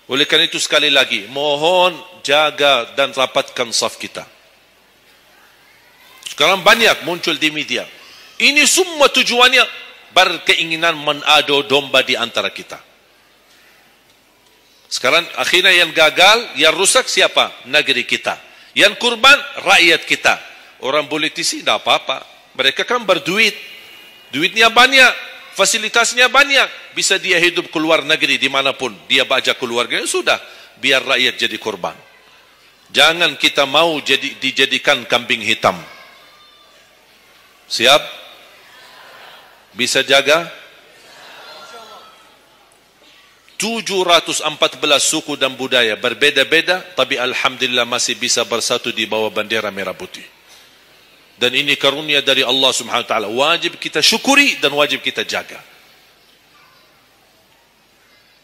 Oleh karena itu sekali lagi, mohon jaga dan rapatkan saf kita. Sekarang banyak muncul di media. Ini semua tujuannya berkeinginan menado domba di antara kita. Sekarang akhirnya yang gagal, yang rusak siapa? Negeri kita. Yang kurban, rakyat kita. Orang politisi, tak apa-apa. Mereka kan berduit. Duitnya banyak. Fasilitasnya banyak. Bisa dia hidup keluar negeri dimanapun. Dia baca keluarganya, sudah. Biar rakyat jadi korban. Jangan kita mau dijadikan kambing hitam. Siap? Bisa jaga? 714 suku dan budaya berbeda-beda, tapi alhamdulillah masih bisa bersatu di bawah bendera merah putih. Dan ini karunia dari Allah Subhanahu wa taala. Wajib kita syukuri dan wajib kita jaga.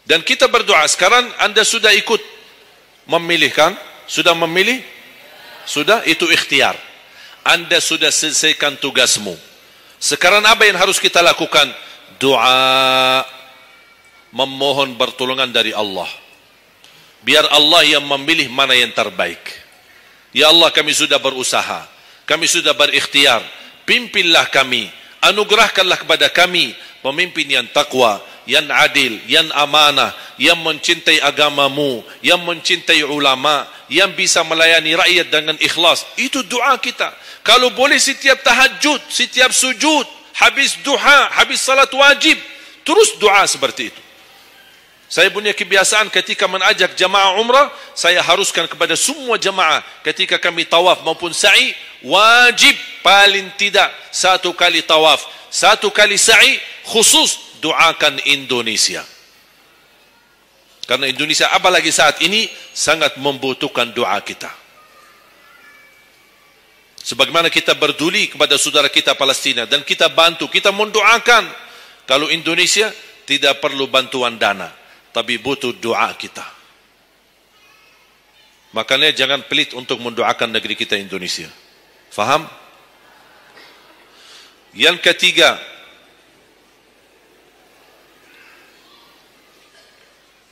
Dan kita berdoa. Sekarang anda sudah ikut memilih kan? Sudah memilih? Sudah, itu ikhtiar. Anda sudah selesaikan tugasmu. Sekarang apa yang harus kita lakukan? Doa, memohon pertolongan dari Allah. Biar Allah yang memilih mana yang terbaik. Ya Allah, kami sudah berusaha, kami sudah berikhtiar. Pimpinlah kami, anugerahkanlah kepada kami pemimpin yang takwa, yang adil, yang amanah, yang mencintai agamamu, yang mencintai ulama, yang bisa melayani rakyat dengan ikhlas. Itu doa kita. Kalau boleh setiap tahajud, setiap sujud, habis duha, habis salat wajib, terus doa seperti itu. Saya punya kebiasaan ketika mengajak jamaah umrah, saya haruskan kepada semua jamaah ketika kami tawaf maupun sa'i, wajib paling tidak 1 kali tawaf, 1 kali sa'i, khusus doakan Indonesia. Karena Indonesia apalagi saat ini sangat membutuhkan doa kita. Sebagaimana kita berduli kepada saudara kita Palestina dan kita bantu, kita mendoakan. Kalau Indonesia tidak perlu bantuan dana, tapi butuh doa kita. Makanya jangan pelit untuk mendoakan negeri kita Indonesia. Faham? Yang ketiga,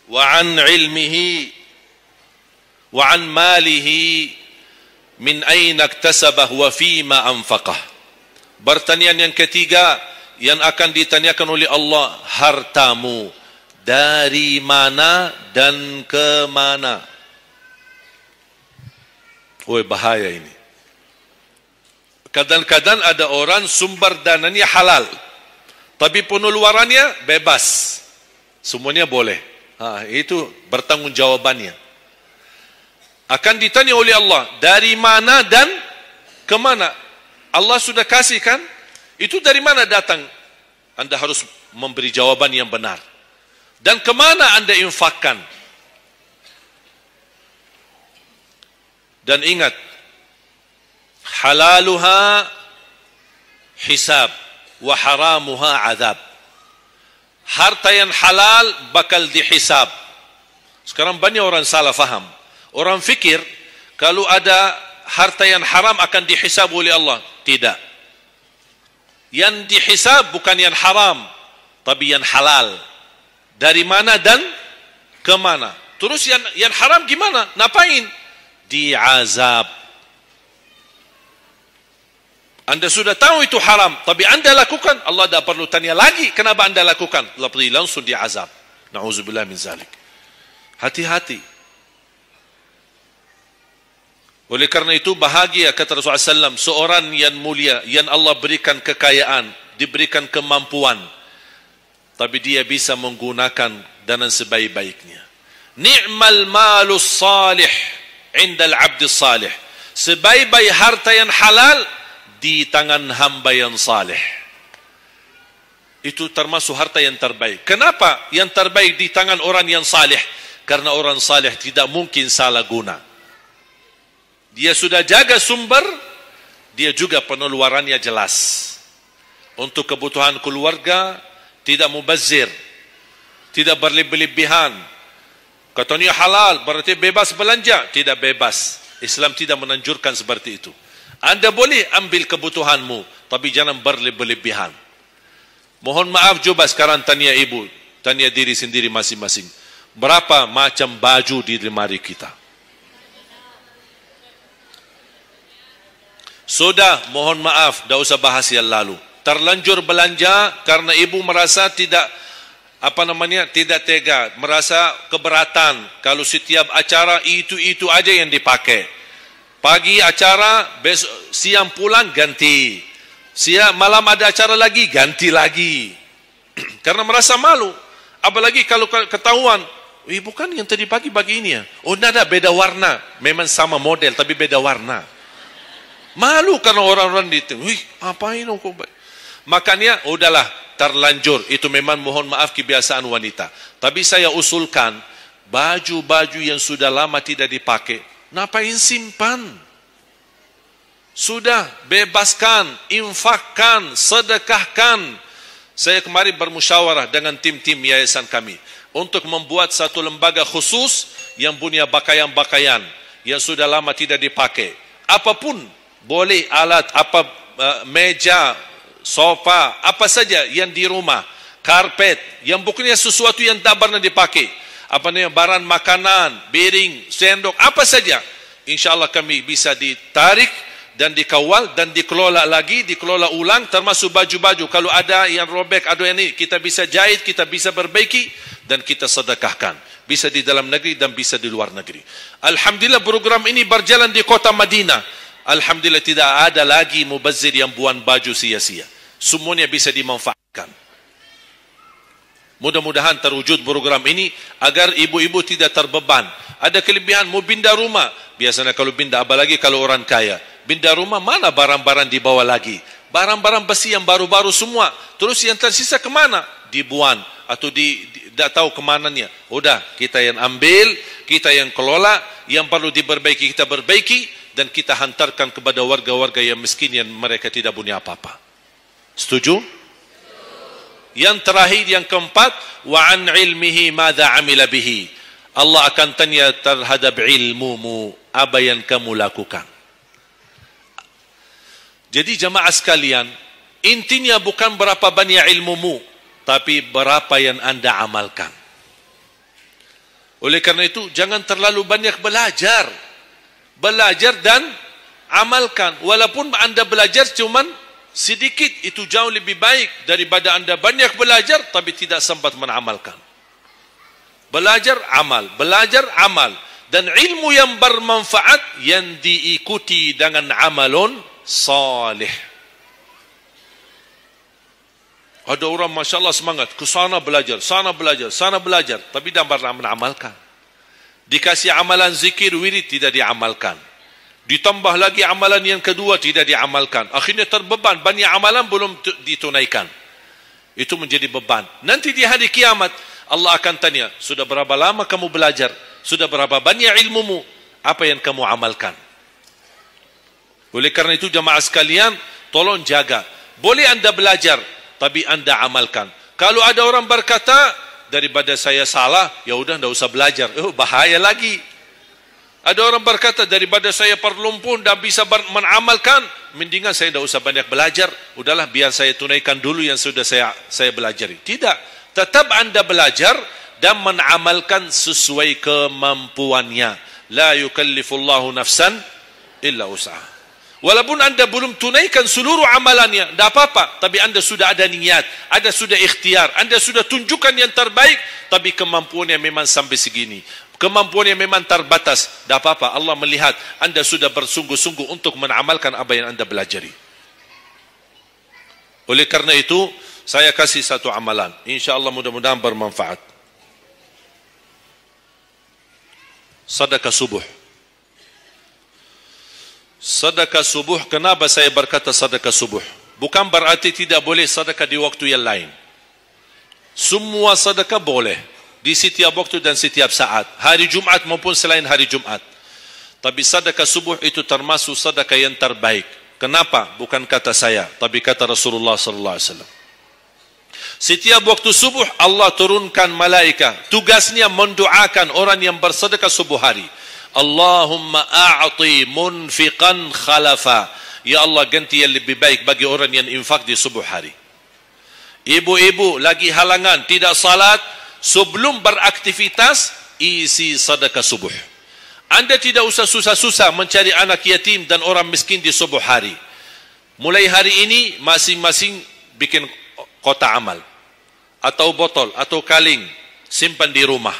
wa an ilmihi wa an malihi min aina iktasabah wa fima anfaqah. Pertanyaan yang ketiga yang akan ditanyakan oleh Allah, hartamu dari mana dan ke mana? Bahaya ini. Kadang-kadang ada orang sumber dananya halal, tapi pengeluarannya bebas. Semuanya boleh. Itu bertanggungjawabannya. Akan ditanya oleh Allah, dari mana dan ke mana? Allah sudah kasihkan, itu dari mana datang? Anda harus memberi jawaban yang benar. Dan ke mana Anda infakkan? Dan ingat, halaluha hisab wa haramuha azab. Harta yang halal bakal dihisab. Sekarang banyak orang salah faham. Orang fikir kalau ada harta yang haram akan dihisab oleh Allah. Tidak. Yang dihisab bukan yang haram, tapi yang halal. Dari mana dan ke mana? Terus yang haram gimana? Ngapain? Diazab. Anda sudah tahu itu haram, tapi Anda lakukan, Allah tak perlu tanya lagi kenapa Anda lakukan. Allah pergi langsung diazab. Na'udzubillah min zalik. Hati-hati. Oleh karena itu bahagia kata Rasulullah SAW, seorang yang mulia, yang Allah berikan kekayaan, diberikan kemampuan, tapi dia bisa menggunakan dengan sebaik-baiknya. Ni'mal malus salih indal abdi salih. Sebaik-baik harta yang halal di tangan hamba yang salih. Itu termasuk harta yang terbaik. Kenapa yang terbaik di tangan orang yang salih? Karena orang salih tidak mungkin salah guna. Dia sudah jaga sumber, dia juga pengeluarannya jelas. Untuk kebutuhan keluarga, tidak mubazir, tidak berlebih-lebihan. Katanya halal, berarti bebas belanja. Tidak bebas. Islam tidak menanjurkan seperti itu. Anda boleh ambil kebutuhanmu, tapi jangan berlebih-lebihan. Mohon maaf, coba sekarang tanya ibu, tanya diri sendiri masing-masing. Berapa macam baju di lemari kita? Sudah, mohon maaf, tak usah bahas yang lalu. Terlanjur belanja karena ibu merasa tidak tidak tega, merasa keberatan kalau setiap acara itu aja yang dipakai. Pagi acara, besok siang pulang ganti. Siang malam ada acara lagi, ganti lagi. Karena merasa malu. Apalagi kalau ketahuan, bukan yang tadi pagi ini ya. Oh, ada beda warna. Memang sama model tapi beda warna. Malu karena orang-orang itu. Apain aku? Makanya udahlah, terlanjur. Itu memang mohon maaf kebiasaan wanita. Tapi saya usulkan baju-baju yang sudah lama tidak dipakai, ngapain simpan? Sudah, bebaskan, infakkan, sedekahkan. Saya kemarin bermusyawarah dengan tim-tim yayasan kami untuk membuat satu lembaga khusus yang punya pakaian-pakaian yang sudah lama tidak dipakai. Apapun boleh, alat apa, meja, sofa, apa saja yang di rumah, karpet, yang bukannya sesuatu yang tak pernah dipakai, barang makanan, piring, sendok, apa saja, insyaAllah kami bisa ditarik dan dikawal dan dikelola lagi, dikelola ulang, termasuk baju-baju. Kalau ada yang robek, ada yang ini, kita bisa jahit, kita bisa perbaiki dan kita sedekahkan. Bisa di dalam negeri dan bisa di luar negeri. Alhamdulillah program ini berjalan di kota Madinah. Alhamdulillah tidak ada lagi mubazir yang buang baju sia-sia. Semuanya bisa dimanfaatkan. Mudah-mudahan terwujud program ini agar ibu-ibu tidak terbeban. Ada kelebihan mau pindah rumah. Biasanya kalau pindah, apalagi kalau orang kaya, pindah rumah mana barang-barang dibawa lagi? Barang-barang besi yang baru-baru semua. Terus yang tersisa kemana? Dibuang atau tidak tahu kemananya. Udah, kita yang ambil, kita yang kelola, yang perlu diperbaiki kita perbaiki. Dan kita hantarkan kepada warga-warga yang miskin yang mereka tidak punya apa-apa. Setuju? Yang terakhir, yang keempat, wa an ilmihi madza amila bihi. Allah akan tanya terhadap ilmumu, apa yang kamu lakukan. Jadi jamaah sekalian, intinya bukan berapa banyak ilmumu, tapi berapa yang Anda amalkan. Oleh karena itu, jangan terlalu banyak belajar. Belajar dan amalkan. Walaupun Anda belajar cuman sedikit itu jauh lebih baik daripada anda banyak belajar tapi tidak sempat mengamalkan. Belajar, amal. Belajar, amal. Dan ilmu yang bermanfaat yang diikuti dengan amalun salih. Ada orang Masya Allah semangat, ke sana belajar, sana belajar, sana belajar, tapi tidak pernah mengamalkan. Dikasih amalan zikir, wirid, tidak diamalkan. Ditambah lagi amalan yang kedua, tidak diamalkan. Akhirnya terbeban, banyak amalan belum ditunaikan. Itu menjadi beban. Nanti di hari kiamat, Allah akan tanya, sudah berapa lama kamu belajar? Sudah berapa banyak ilmumu? Apa yang kamu amalkan? Oleh karena itu jamaah sekalian, tolong jaga. Boleh anda belajar, tapi anda amalkan. Kalau ada orang berkata, daripada saya salah, ya udah tidak usah belajar. Bahaya lagi. Ada orang berkata, daripada saya perlumpun dan bisa mengamalkan, mendingan saya tidak usah banyak belajar. Udahlah, biar saya tunaikan dulu yang sudah saya belajari. Tidak. Tetap anda belajar dan mengamalkan sesuai kemampuannya. La yukallifullahu nafsan illa usaha. Walaupun anda belum tunaikan seluruh amalannya, tidak apa-apa. Tapi anda sudah ada niat, anda sudah ikhtiar, anda sudah tunjukkan yang terbaik, tapi kemampuannya memang sampai segini. Kemampuannya memang terbatas, tidak apa-apa. Allah melihat anda sudah bersungguh-sungguh untuk mengamalkan apa yang anda belajari. Oleh karena itu, saya kasih satu amalan. InsyaAllah mudah-mudahan bermanfaat. Sedekah subuh. Sedekah subuh, kenapa saya berkata sedekah subuh? Bukan berarti tidak boleh sedekah di waktu yang lain. Semua sedekah boleh. Di setiap waktu dan setiap saat. Hari Jumat maupun selain hari Jumat. Tapi sedekah subuh itu termasuk sedekah yang terbaik. Kenapa? Bukan kata saya, tapi kata Rasulullah SAW. Setiap waktu subuh Allah turunkan malaikat. Tugasnya mendoakan orang yang bersedekah subuh hari. Allahumma a'ti munfiqan khalafa. Ya Allah, ganti yang lebih baik bagi orang yang infak di subuh hari. Ibu-ibu lagi halangan tidak salat, sebelum beraktivitas isi sedekah subuh. Anda tidak usah susah-susah mencari anak yatim dan orang miskin di subuh hari. Mulai hari ini masing-masing bikin kotak amal atau botol atau kaleng, simpan di rumah.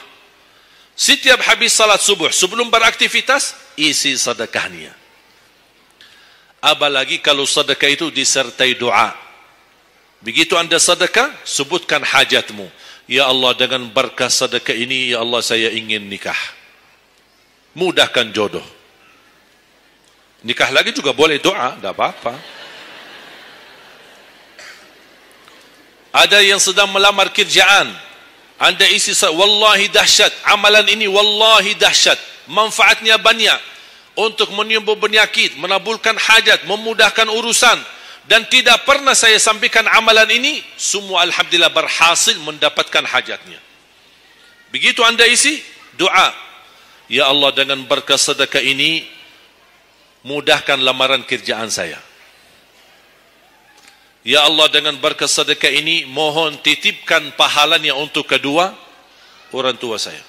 Setiap habis salat subuh sebelum beraktivitas isi sedekahnya. Apalagi kalau sedekah itu disertai doa. Begitu anda sedekah, sebutkan hajatmu. Ya Allah, dengan berkah sedekah ini, ya Allah, saya ingin nikah. Mudahkan jodoh. Nikah lagi juga boleh doa, tidak apa-apa. Ada yang sedang melamar kerjaan, anda isi, wallahi dahsyat, amalan ini wallahi dahsyat, manfaatnya banyak untuk menyembuh penyakit, menabulkan hajat, memudahkan urusan. Dan tidak pernah saya sampaikan amalan ini, semua alhamdulillah berhasil mendapatkan hajatnya. Begitu anda isi, doa. Ya Allah, dengan berkah sedekah ini, mudahkan lamaran kerjaan saya. Ya Allah, dengan berkah sedekah ini, mohon titipkan pahalanya untuk kedua orang tua saya.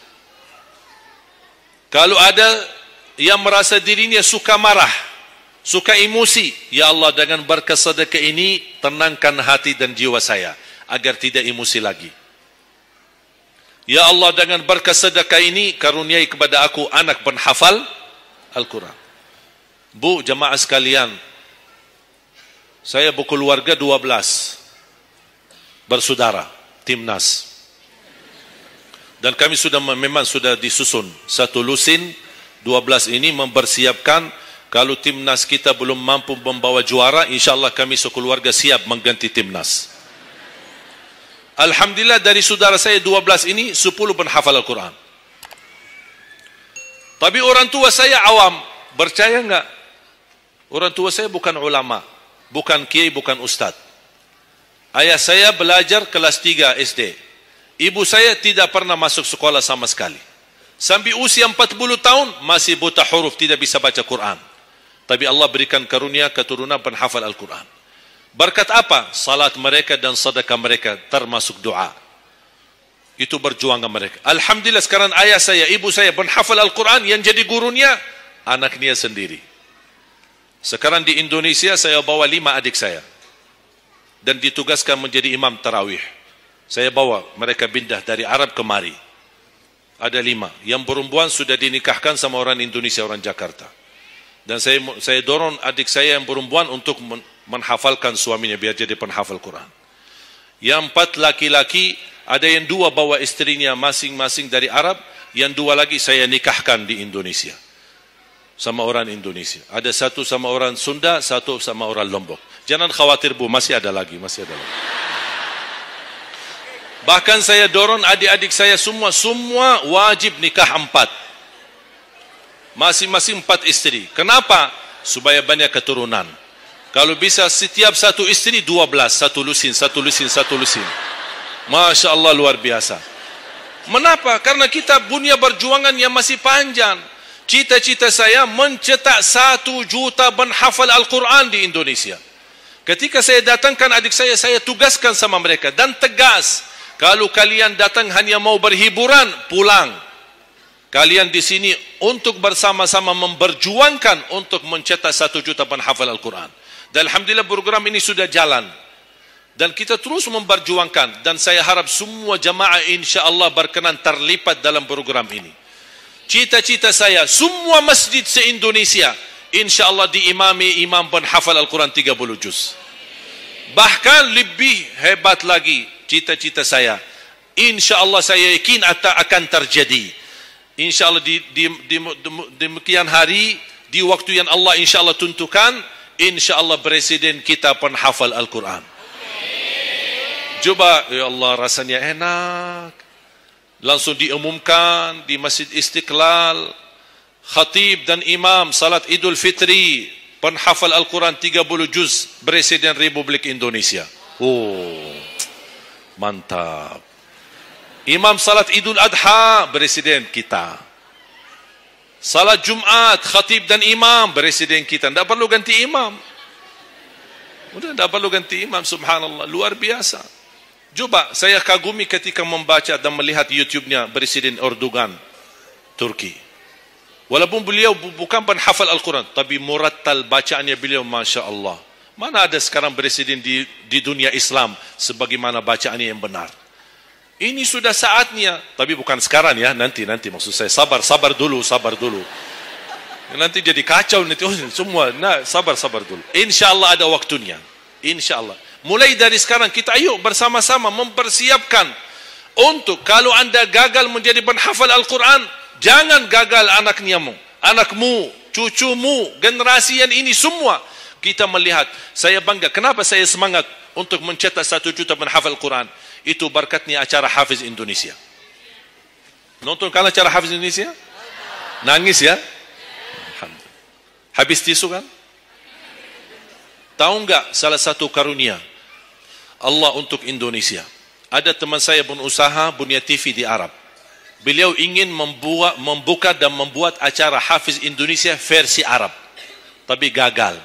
Kalau ada yang merasa dirinya suka marah, suka emosi, ya Allah, dengan berkah sedekah ini tenangkan hati dan jiwa saya agar tidak emosi lagi. Ya Allah, dengan berkah sedekah ini karuniai kepada aku anak penghafal Al-Quran. Bu, jemaah sekalian, saya berkeluarga 12 bersaudara, timnas. Dan kami memang sudah disusun satu lusin 12 ini mempersiapkan. Kalau timnas kita belum mampu membawa juara, insyaAllah kami sekeluarga siap mengganti timnas. Alhamdulillah dari saudara saya 12 ini 10 penghafal Al-Quran. Tapi orang tua saya awam. Percaya enggak? Orang tua saya bukan ulama, bukan kiai, bukan ustaz. Ayah saya belajar kelas 3 SD. Ibu saya tidak pernah masuk sekolah sama sekali. Sampai usia 40 tahun masih buta huruf, tidak bisa baca Quran. Tapi Allah berikan karunia keturunan penghafal Al-Quran. Berkat apa? Salat mereka dan sedekah mereka, termasuk doa. Itu perjuangan mereka. Alhamdulillah sekarang ayah saya, ibu saya penghafal Al-Quran, yang jadi gurunya anaknya sendiri. Sekarang di Indonesia saya bawa 5 adik saya. dan ditugaskan menjadi imam tarawih. Saya bawa mereka pindah dari Arab kemari. Ada 5. Yang perempuan sudah dinikahkan sama orang Indonesia, orang Jakarta. Dan saya dorong adik saya yang perempuan untuk menghafalkan suaminya biar jadi penghafal Quran. Yang 4 laki-laki, ada yang 2 bawa istrinya masing-masing dari Arab, yang 2 lagi saya nikahkan di Indonesia sama orang Indonesia. Ada 1 sama orang Sunda, 1 sama orang Lombok. Jangan khawatir Bu, masih ada lagi. Bahkan saya dorong adik-adik saya semua wajib nikah 4. Masing-masing 4 istri. Kenapa? Supaya banyak keturunan. Kalau bisa setiap 1 istri 12, 1 lusin. Masya Allah, luar biasa. Mengapa? Karena kita punya perjuangan yang masih panjang. Cita-cita saya mencetak 1 juta penghafal Al-Quran di Indonesia. Ketika saya datangkan adik saya tugaskan sama mereka dan tegas. Kalau kalian datang hanya mau berhiburan, pulang. Kalian di sini untuk bersama-sama memperjuangkan untuk mencetak 1 juta penghafal Al-Quran. Dan Alhamdulillah program ini sudah jalan. Dan kita terus memperjuangkan. Dan saya harap semua jamaah insya-Allah berkenan terlibat dalam program ini. Cita-cita saya, semua masjid se-Indonesia insya-Allah diimami imam penghafal Al-Quran 30 juz. Bahkan lebih hebat lagi cita-cita saya. Insya-Allah saya yakin akan terjadi. InsyaAllah di demikian hari, di waktu yang Allah insyaAllah tentukan, insyaAllah presiden kita penghafal Al-Quran. Coba, ya Allah, rasanya enak. Langsung diumumkan di Masjid Istiqlal, khatib dan imam salat Idul Fitri, penghafal Al-Quran 30 juz, Presiden Republik Indonesia. Oh, mantap. Imam salat Idul Adha, presiden kita. Salat Jumat, khatib dan imam, presiden kita. Tidak perlu ganti imam. Sudah tidak perlu ganti imam, subhanallah. Luar biasa. Coba, saya kagumi ketika membaca dan melihat YouTube-nya Presiden Erdogan, Turki. Walaupun beliau bukan penghafal Al-Quran, tapi murattal bacaannya beliau, Masya Allah. Mana ada sekarang presiden di dunia Islam sebagaimana bacaannya yang benar. Ini sudah saatnya, tapi bukan sekarang ya, nanti maksud saya sabar dulu. Nanti jadi kacau nanti semua. Nah, sabar dulu. Insyaallah ada waktunya. Insyaallah. Mulai dari sekarang kita ayo bersama-sama mempersiapkan untuk kalau Anda gagal menjadi penghafal Al-Quran, jangan gagal anakmu, cucumu, generasi yang ini semua. Kita melihat, saya bangga. Kenapa saya semangat untuk mencetak 1 juta penghafal Al-Quran? Itu berkatnya acara Hafiz Indonesia. Nonton kan acara Hafiz Indonesia? Nangis ya? Habis tisu kan? Tahu enggak salah satu karunia Allah untuk Indonesia? Ada teman saya berusaha punya TV di Arab. Beliau ingin membuka dan membuat acara Hafiz Indonesia versi Arab. Tapi gagal.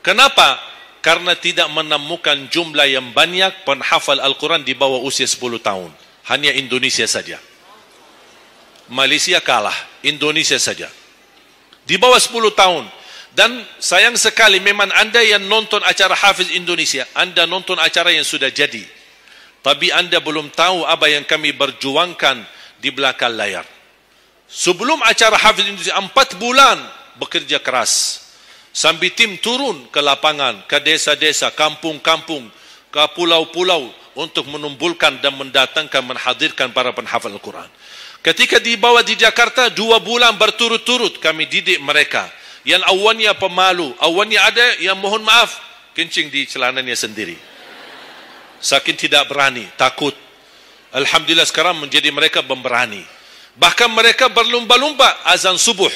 Kenapa? Karena tidak menemukan jumlah yang banyak penghafal Al-Quran di bawah usia 10 tahun. Hanya Indonesia saja. Malaysia kalah, Indonesia saja. Di bawah 10 tahun. Dan sayang sekali memang Anda yang nonton acara Hafiz Indonesia, Anda nonton acara yang sudah jadi. Tapi Anda belum tahu apa yang kami berjuangkan di belakang layar. Sebelum acara Hafiz Indonesia, 4 bulan bekerja keras. Sambil tim turun ke lapangan, ke desa-desa, kampung-kampung, ke pulau-pulau untuk menumbulkan dan mendatangkan, menghadirkan para penghafal Al-Quran. Ketika dibawa di Jakarta, 2 bulan berturut-turut kami didik mereka. Yang awalnya pemalu, awalnya ada yang mohon maaf, kencing di celananya sendiri. Saking tidak berani, takut. Alhamdulillah sekarang menjadi mereka pemberani. Bahkan mereka berlumba-lumba azan subuh.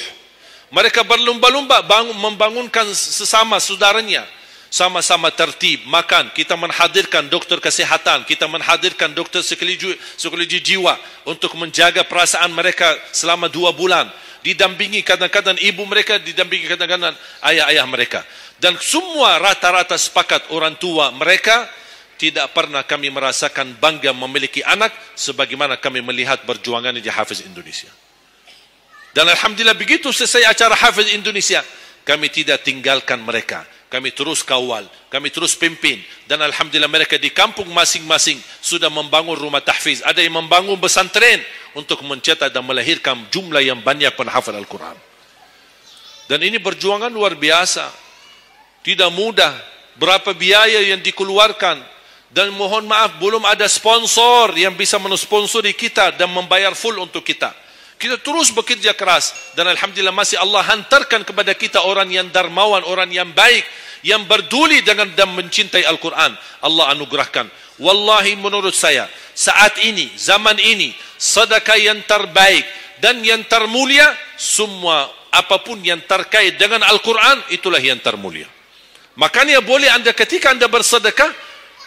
Mereka berlumba-lumba membangunkan sesama saudaranya. Sama-sama tertib, makan. Kita menghadirkan dokter kesehatan. Kita menghadirkan dokter psikologi jiwa. Untuk menjaga perasaan mereka selama 2 bulan. Didampingi kadang-kadang ibu mereka, didampingi kadang-kadang ayah-ayah mereka. Dan semua rata-rata sepakat orang tua mereka, tidak pernah kami merasakan bangga memiliki anak sebagaimana kami melihat perjuangan di Hafiz Indonesia. Dan Alhamdulillah begitu selesai acara Hafiz Indonesia, kami tidak tinggalkan mereka. kami terus kawal, kami terus pimpin. Dan alhamdulillah mereka di kampung masing-masing sudah membangun rumah tahfiz. Ada yang membangun pesantren untuk mencetak dan melahirkan jumlah yang banyak penghafal Al-Quran. Dan ini perjuangan luar biasa. Tidak mudah. Berapa biaya yang dikeluarkan. Dan mohon maaf, belum ada sponsor yang bisa mensponsori kita dan membayar full untuk kita. Kita terus bekerja keras dan alhamdulillah masih Allah hantarkan kepada kita orang yang dermawan, orang yang baik, yang berduli dengan dan mencintai Al-Quran. Allah anugerahkan. Wallahi menurut saya, saat ini, zaman ini, sedekah yang terbaik dan yang termulia, semua apapun yang terkait dengan Al-Quran, itulah yang termulia. Makanya boleh anda ketika anda bersedekah,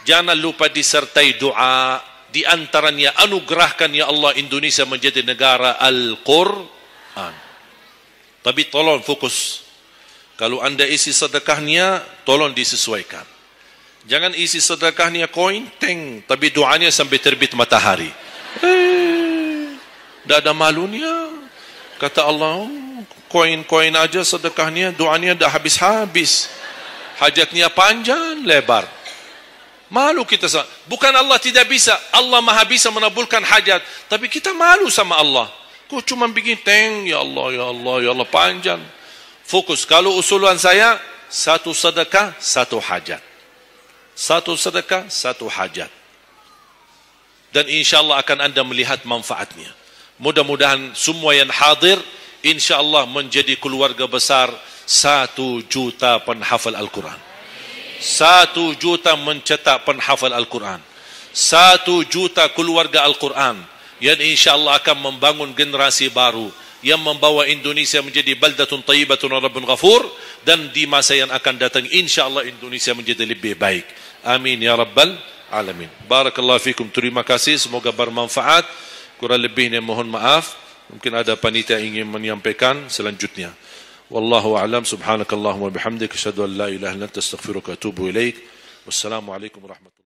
jangan lupa disertai doa. Di antaranya anugerahkan ya Allah Indonesia menjadi negara Al-Quran. Tapi tolong fokus. Kalau anda isi sedekahnya, tolong disesuaikan. Jangan isi sedekahnya koin, teng, tapi doanya sampai terbit matahari. Tidak ada malunya. Kata Allah, koin-koin aja sedekahnya, doanya dah habis-habis. Hajatnya panjang, lebar. Malu kita. Bukan Allah tidak bisa. Allah maha bisa menabulkan hajat. Tapi kita malu sama Allah. Kok cuma bikin teng, ya Allah, ya Allah, ya Allah, panjang. Fokus. Kalau usulan saya, satu sedekah, satu hajat. Satu sedekah, satu hajat. Dan insyaAllah akan anda melihat manfaatnya. Mudah-mudahan semua yang hadir, insyaAllah menjadi keluarga besar 1 juta penghafal Al-Quran. 1 juta mencetak penghafal Al-Quran. 1 juta keluarga Al-Quran yang insyaAllah akan membangun generasi baru yang membawa Indonesia menjadi baldatun tayyibatun wa rabbun ghafur, dan di masa yang akan datang insyaAllah Indonesia menjadi lebih baik. Amin ya rabbal alamin. Barakallahu fikum. Terima kasih, semoga bermanfaat. Kurang lebihnya mohon maaf. Mungkin ada panitia ingin menyampaikan selanjutnya. Wallahu a'lam. Subhanakallahumma bihamdik, asyhadu an la ilaha illa anta, astaghfiruka wa atubu ilaik. Wassalamu alaikum warahmatullahi wabarakatuh.